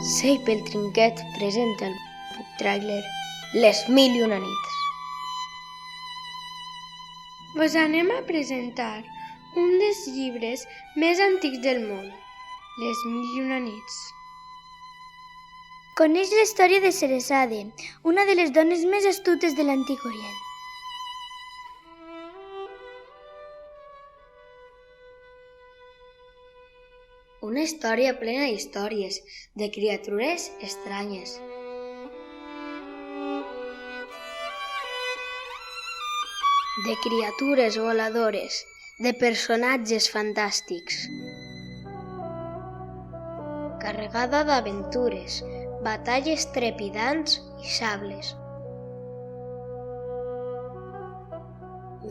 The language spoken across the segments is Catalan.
Sei pel Trinquet presenta el book trailer Les mil i una nits. Vos anem a presentar un dels llibres més antics del món, Les mil i una nits. Coneix la història de Ceresade, una de les dones més astutes de l'Antic Orient. Una història plena d'històries, de criatures estranyes. De criatures voladores, de personatges fantàstics. Carregada d'aventures, batalles trepidants i sables.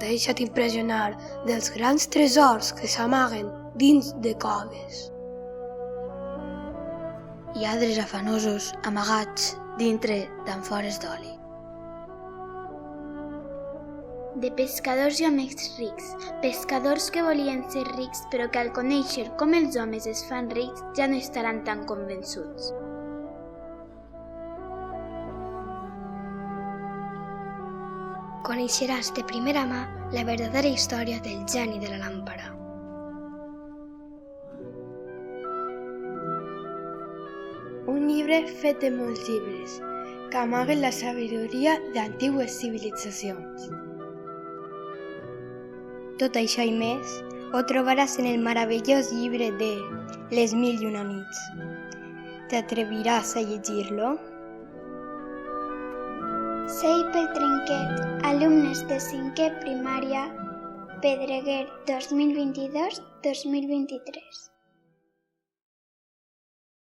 Deixa't impressionar dels grans tresors que s'amaguen dins de coves. Lladres afanosos amagats dintre d'àmfores d'oli. De pescadors i homes rics, pescadors que volien ser rics però que al conèixer com els homes es fan rics ja no estaran tan convençuts. Coneixeràs de primera mà la verdadera història del geni de la làmpara. Un llibre fet de molts llibres, que amaguen la sabidoria d'antigues civilitzacions. Tot això i més ho trobaràs en el meravellós llibre de Les mil i una nits. T'atreviràs a llegir-lo? Sei pel Trinquet, alumnes de 5è primària, Pedreguer 2022-2023.